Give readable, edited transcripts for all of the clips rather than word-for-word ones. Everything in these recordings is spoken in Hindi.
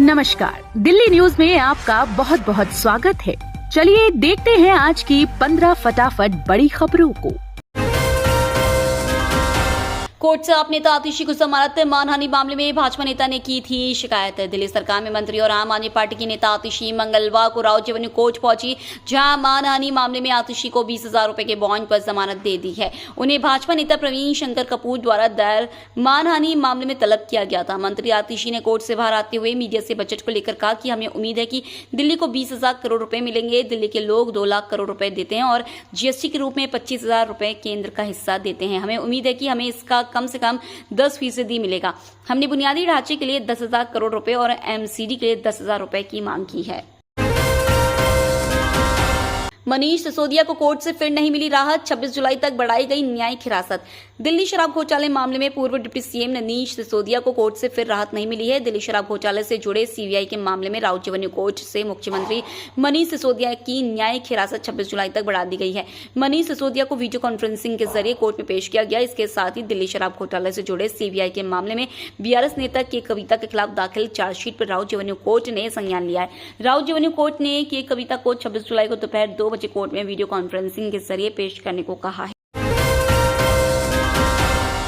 नमस्कार, दिल्ली न्यूज में आपका बहुत बहुत स्वागत है। चलिए देखते हैं आज की 15 फटाफट बड़ी खबरों को। कोर्ट से आप नेता आतिशी को जमानत। मानहानि मामले में भाजपा नेता ने की थी शिकायत। दिल्ली सरकार में मंत्री और आम आदमी पार्टी की नेता आतिशी मंगलवार को राउत एवेन्यू कोर्ट पहुंची, जहां मानहानि मामले में आतिशी को 20,000 रुपए के बॉन्ड पर जमानत दे दी है। उन्हें भाजपा नेता प्रवीण शंकर कपूर द्वारा दायर मानहानि मामले में तलब किया गया था। मंत्री आतिशी ने कोर्ट से बाहर आते हुए मीडिया से बजट को लेकर कहा कि हमें उम्मीद है कि दिल्ली को 20,000 करोड़ रुपए मिलेंगे। दिल्ली के लोग 2 लाख करोड़ रुपए देते हैं और जीएसटी के रूप में 25,000 रुपए केंद्र का हिस्सा देते हैं। हमें उम्मीद है कि हमें इसका कम से कम 10% मिलेगा। हमने बुनियादी ढांचे के लिए 10,000 करोड़ रुपए और एमसीडी के लिए 10,000 रुपए की मांग की है। मनीष सिसोदिया को कोर्ट से फिर नहीं मिली राहत। 26 जुलाई तक बढ़ाई गई न्यायिक हिरासत। दिल्ली शराब घोटाले मामले में पूर्व डिप्टी सीएम मनीष सिसोदिया को कोर्ट से फिर राहत नहीं मिली है। दिल्ली शराब घोटाले से जुड़े सीबीआई के मामले में राउत एवेन्यू कोर्ट से मुख्यमंत्री मनीष सिसोदिया की न्यायिक हिरासत 26 जुलाई तक बढ़ा दी गई है। मनीष सिसोदिया को वीडियो कॉन्फ्रेंसिंग के जरिए कोर्ट में पेश किया गया। इसके साथ ही दिल्ली शराब घोटाले से जुड़े सीबीआई के मामले में बीआरएस नेता के कविता के खिलाफ दाखिल चार्जशीट पर राउत एवेन्यू कोर्ट ने संज्ञान लिया है। राउत एवेन्यू कोर्ट ने के कविता को 26 जुलाई को दोपहर 2 बजे कोर्ट में वीडियो कॉन्फ्रेंसिंग के जरिए पेश करने को कहा है।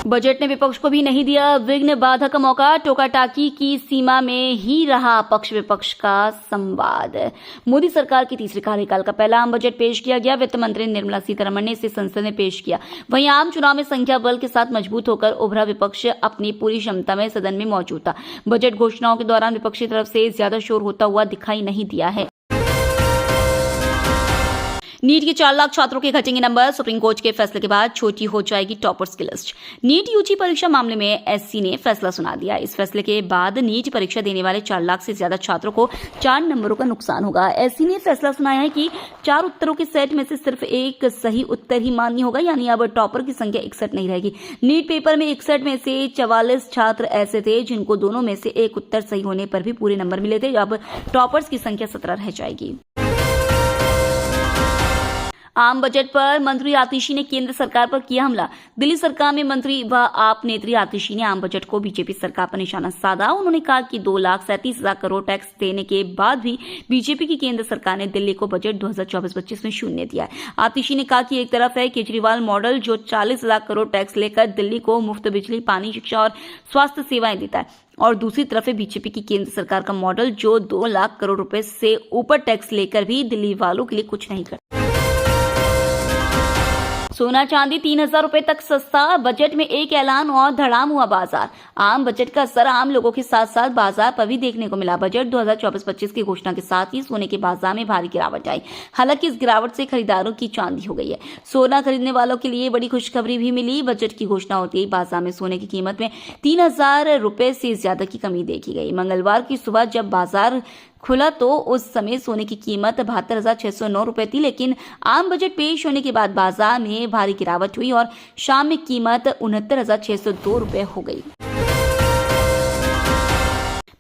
बजट ने विपक्ष को भी नहीं दिया विघ्न बाधा का मौका। टोका टाकी की सीमा में ही रहा पक्ष विपक्ष का संवाद। मोदी सरकार की तीसरे कार्यकाल का पहला आम बजट पेश किया गया। वित्त मंत्री निर्मला सीतारमण ने इसे संसद में पेश किया। वहीं आम चुनाव में संख्या बल के साथ मजबूत होकर उभरा विपक्ष अपनी पूरी क्षमता में सदन में मौजूद था। बजट घोषणाओं के दौरान विपक्ष की तरफ से ज्यादा शोर होता हुआ दिखाई नहीं दिया है। नीट के 4 लाख छात्रों के घटेंगे नंबर। सुप्रीम कोर्ट के फैसले के बाद छोटी हो जाएगी टॉपर्स की लिस्ट। नीट यूजी परीक्षा मामले में एससी ने फैसला सुना दिया। इस फैसले के बाद नीट परीक्षा देने वाले 4 लाख से ज्यादा छात्रों को 4 नंबरों का नुकसान होगा। एससी ने फैसला सुनाया है कि 4 उत्तरों के सेट में से सिर्फ एक सही उत्तर ही मान्य होगा, यानी अब टॉपर की संख्या 61 नहीं रहेगी। नीट पेपर में 61 में से 44 छात्र ऐसे थे जिनको दोनों में से एक उत्तर सही होने पर भी पूरे नंबर मिले थे। अब टॉपर्स की संख्या 17 रह जाएगी। आम बजट पर मंत्री आतिशी ने केंद्र सरकार पर किया हमला। दिल्ली सरकार में मंत्री व आप नेत्री आतिशी ने आम बजट को बीजेपी सरकार पर निशाना साधा। उन्होंने कहा कि 2,37,000 करोड़ टैक्स देने के बाद भी बीजेपी की केंद्र सरकार ने दिल्ली को बजट 2024-25 में शून्य दिया है। आतिशी ने कहा कि एक तरफ है केजरीवाल मॉडल जो 40,000 करोड़ टैक्स लेकर दिल्ली को मुफ्त बिजली, पानी, शिक्षा और स्वास्थ्य सेवाएं देता है, और दूसरी तरफ है बीजेपी की केंद्र सरकार का मॉडल जो 2 लाख करोड़ रुपए से ऊपर टैक्स लेकर भी दिल्ली वालों के लिए कुछ नहीं करता। सोना चांदी 3,000 रुपए तक सस्ता। बजट में एक ऐलान और धड़ाम हुआ बाजार। आम बजट का असर आम लोगों के साथ साथ बाजार पर भी देखने को मिला। बजट 2024-25 की घोषणा के साथ ही सोने के बाजार में भारी गिरावट आई। हालांकि इस गिरावट से खरीदारों की चांदी हो गई है। सोना खरीदने वालों के लिए बड़ी खुशखबरी भी मिली। बजट की घोषणा होते ही बाजार में सोने की कीमत में 3,000 रुपए से ज्यादा की कमी देखी गई। मंगलवार की सुबह जब बाजार खुला तो उस समय सोने की कीमत 72,609 रुपए थी, लेकिन आम बजट पेश होने के बाद बाजार में भारी गिरावट हुई और शाम में कीमत 69,602 रुपए हो गई।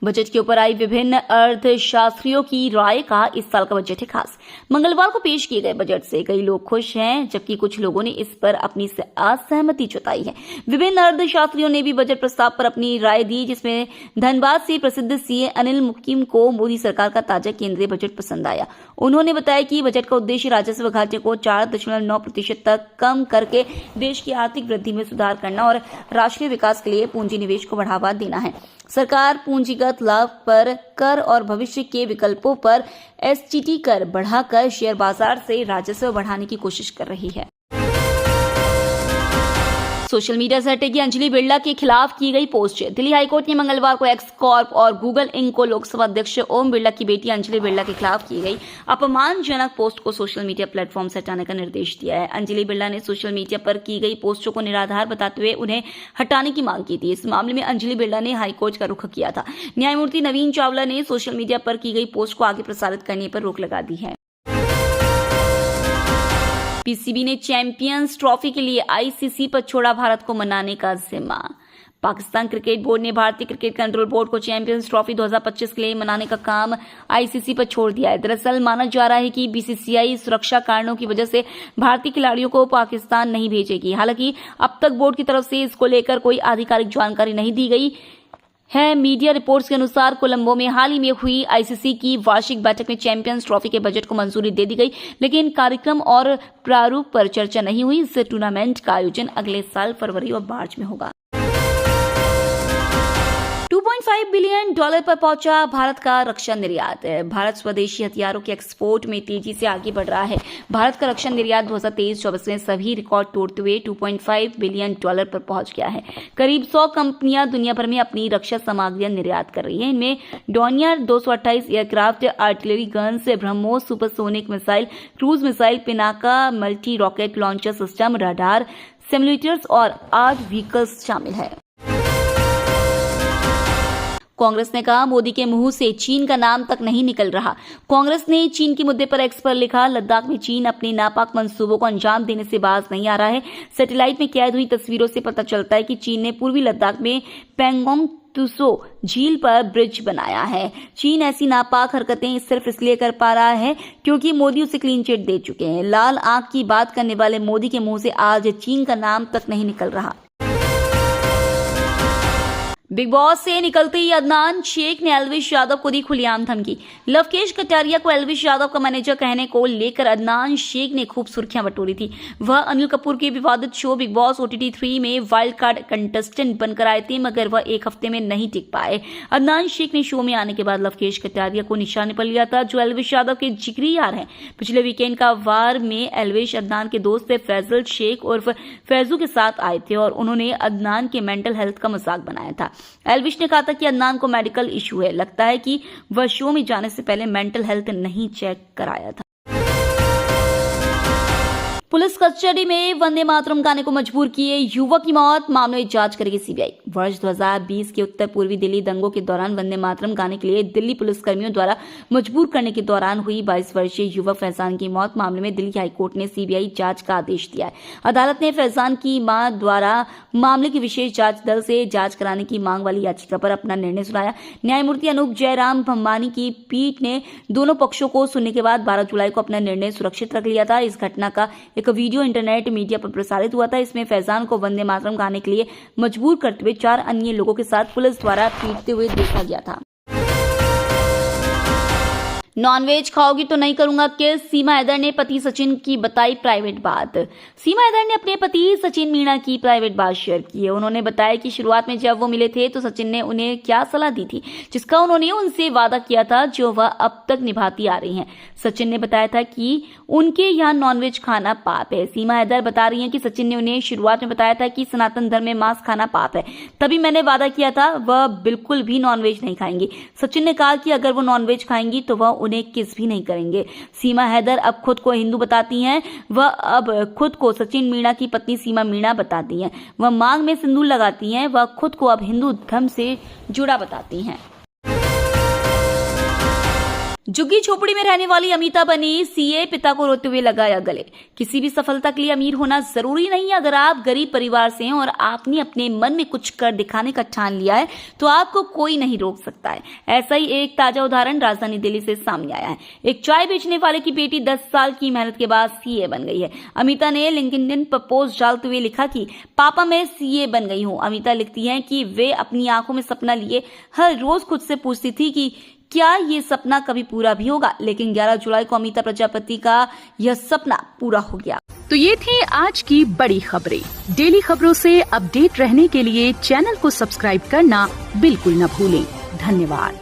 बजट के ऊपर आई विभिन्न अर्थशास्त्रियों की राय का इस साल का बजट है खास। मंगलवार को पेश किए गए बजट से कई लोग खुश हैं, जबकि कुछ लोगों ने इस पर अपनी असहमति जताई है। विभिन्न अर्थशास्त्रियों ने भी बजट प्रस्ताव पर अपनी राय दी, जिसमें धनबाद से प्रसिद्ध सीए अनिल मुक्किम को मोदी सरकार का ताजा केंद्रीय बजट पसंद आया। उन्होंने बताया कि बजट का उद्देश्य राजस्व घाटे को 4.9% तक कम करके देश की आर्थिक वृद्धि में सुधार करना और राष्ट्रीय विकास के लिए पूंजी निवेश को बढ़ावा देना है। सरकार पूंजीगत लाभ पर कर और भविष्य के विकल्पों पर एसटीटी कर बढ़ाकर शेयर बाजार से राजस्व बढ़ाने की कोशिश कर रही है। सोशल मीडिया से हटेगी अंजलि बिरला के खिलाफ की गई पोस्ट। दिल्ली हाईकोर्ट ने मंगलवार को एक्स कॉर्प और गूगल इंक को लोकसभा अध्यक्ष ओम बिरला की बेटी अंजलि बिरला के खिलाफ की गई अपमानजनक पोस्ट को सोशल मीडिया प्लेटफॉर्म से हटाने का निर्देश दिया है। अंजलि बिरला ने सोशल मीडिया पर की गई पोस्टों को निराधार बताते हुए उन्हें हटाने की मांग की थी। इस मामले में अंजलि बिरला ने हाईकोर्ट का रुख किया था। न्यायमूर्ति नवीन चावला ने सोशल मीडिया पर की गई पोस्ट को आगे प्रसारित करने पर रोक लगा दी है। पीसीबी ने चैंपियंस ट्रॉफी के लिए आईसीसी पर छोड़ा भारत को मनाने का जिम्मा। पाकिस्तान क्रिकेट बोर्ड ने भारतीय क्रिकेट कंट्रोल बोर्ड को चैंपियंस ट्रॉफी 2025 के लिए मनाने का काम आईसीसी पर छोड़ दिया है। दरअसल माना जा रहा है कि बीसीसीआई सुरक्षा कारणों की वजह से भारतीय खिलाड़ियों को पाकिस्तान नहीं भेजेगी। हालांकि अब तक बोर्ड की तरफ से इसको लेकर कोई आधिकारिक जानकारी नहीं दी गई। है। मीडिया रिपोर्ट्स के अनुसार कोलंबो में हाल ही में हुई आईसीसी की वार्षिक बैठक में चैंपियंस ट्रॉफी के बजट को मंजूरी दे दी गई, लेकिन कार्यक्रम और प्रारूप पर चर्चा नहीं हुई। इस टूर्नामेंट का आयोजन अगले साल फरवरी और मार्च में होगा। $2.5 बिलियन पर पहुंचा भारत का रक्षा निर्यात। भारत स्वदेशी हथियारों के एक्सपोर्ट में तेजी से आगे बढ़ रहा है। भारत का रक्षा निर्यात 2023-24 में सभी रिकॉर्ड तोड़ते हुए $2.5 बिलियन पर पहुंच गया है। करीब 100 कंपनियां दुनिया भर में अपनी रक्षा सामग्रियां निर्यात कर रही हैं। इनमें Dornier 228 aircraft, artillery guns, BrahMos supersonic missile, cruise missile, Pinaka multi rocket launcher system, radar, simulators और 8 व्हीकल्स शामिल है। कांग्रेस ने कहा, मोदी के मुंह से चीन का नाम तक नहीं निकल रहा। कांग्रेस ने चीन के मुद्दे पर एक्स पर लिखा, लद्दाख में चीन अपने नापाक मंसूबों को अंजाम देने से बाज नहीं आ रहा है। सैटेलाइट में कैद हुई तस्वीरों से पता चलता है कि चीन ने पूर्वी लद्दाख में पैंगोंग त्सो झील पर ब्रिज बनाया है। चीन ऐसी नापाक हरकतें सिर्फ इसलिए कर पा रहा है क्योंकि मोदी उसे क्लीन चिट दे चुके हैं। लाल आंख की बात करने वाले मोदी के मुंह से आज चीन का नाम तक नहीं निकल रहा। बिग बॉस से निकलते ही अदनान शेख ने एल्विश यादव को दी खुलेआम धमकी। लवकेश कटारिया को एल्विश यादव का मैनेजर कहने को लेकर अदनान शेख ने खूब सुर्खियां बटोरी थी। वह अनिल कपूर के विवादित शो बिग बॉस OTT 3 में वाइल्ड कार्ड कंटेस्टेंट बनकर आए थे, मगर वह एक हफ्ते में नहीं टिक पाए। अदनान शेख ने शो में आने के बाद लवकेश कटारिया को निशाने पर लिया था, जो एल्विश यादव के जिगरी यार हैं। पिछले वीकेंड का वार में एल्विश अदनान के दोस्त फैजल शेख उर्फ फैजू के साथ आए थे और उन्होंने अदनान के मेंटल हेल्थ का मजाक बनाया था। एल्विश ने कहा था कि अदनान को मेडिकल इशू है, लगता है कि वह शो में जाने से पहले मेंटल हेल्थ नहीं चेक कराया था। पुलिस कस्टडी में वंदे मातरम गाने को मजबूर किए युवक की मौत, मामले में जांच करेगी सीबीआई। वर्ष 2020 के उत्तर पूर्वी दिल्ली दंगों के दौरान वंदे मातरम गाने के लिए दिल्ली पुलिस कर्मियों द्वारा मजबूर करने के दौरान हुई 22 वर्षीय युवक फैजान की मौत मामले में दिल्ली हाईकोर्ट ने सीबीआई जांच का आदेश दिया है। अदालत ने फैजान की मां द्वारा मामले की विशेष जांच दल से जांच कराने की मांग वाली याचिका पर अपना निर्णय सुनाया। न्यायमूर्ति अनूप जयराम भम्मानी की पीठ ने दोनों पक्षों को सुनने के बाद 12 जुलाई को अपना निर्णय सुरक्षित रख लिया था। इस घटना का एक वीडियो इंटरनेट मीडिया पर प्रसारित हुआ था। इसमें फैजान को वंदे मातरम गाने के लिए मजबूर करते हुए 4 अन्य लोगों के साथ पुलिस द्वारा पीटते हुए देखा गया था। नॉनवेज खाओगी तो नहीं करूंगा किस, सीमा हैदर ने पति सचिन की बताई प्राइवेट बात। सीमा हैदर ने अपने पति सचिन मीणा की प्राइवेट बात शेयर की है। उन्होंने बताया कि शुरुआत में जब वो मिले थे तो सचिन ने उन्हें क्या सलाह दी थी, जिसका उन्होंने उनसे वादा किया था, जो वह अब तक निभाती आ रही हैं। सचिन ने बताया था कि उनके यहाँ नॉनवेज खाना पाप है। सीमा हैदर बता रही हैं कि सचिन ने उन्हें शुरुआत में बताया था कि सनातन धर्म में मांस खाना पाप है, तभी मैंने वादा किया था वह बिल्कुल भी नॉनवेज नहीं खाएंगी। सचिन ने कहा कि अगर वो नॉनवेज खाएंगी तो वह उन्हें किस भी नहीं करेंगे। सीमा हैदर अब खुद को हिंदू बताती हैं। वह अब खुद को सचिन मीणा की पत्नी सीमा मीणा बताती हैं। वह मांग में सिंदूर लगाती हैं। वह खुद को अब हिंदू धर्म से जुड़ा बताती हैं। झुग्गी झोपड़ी में रहने वाली अमिता बनी सीए, पिता को रोते हुए लगाया गले। किसी भी सफलता के लिए अमीर होना जरूरी नहीं है। अगर आप गरीब परिवार से हैं और आपने अपने मन में कुछ कर दिखाने का ठान लिया है तो आपको कोई नहीं रोक सकता है। ऐसा ही एक ताजा उदाहरण राजधानी दिल्ली से सामने आया है। एक चाय बेचने वाले की बेटी 10 साल की मेहनत के बाद सीए बन गई है। अमिता ने लिंक्डइन पर पोस्ट डालते हुए लिखा कि पापा मैं सीए बन गई हूँ। अमिता लिखती हैं कि वे अपनी आंखों में सपना लिए हर रोज खुद से पूछती थी कि क्या ये सपना कभी पूरा भी होगा, लेकिन 11 जुलाई को अमिता प्रजापति का यह सपना पूरा हो गया। तो ये थी आज की बड़ी खबरें। डेली खबरों से अपडेट रहने के लिए चैनल को सब्सक्राइब करना बिल्कुल न भूलें। धन्यवाद।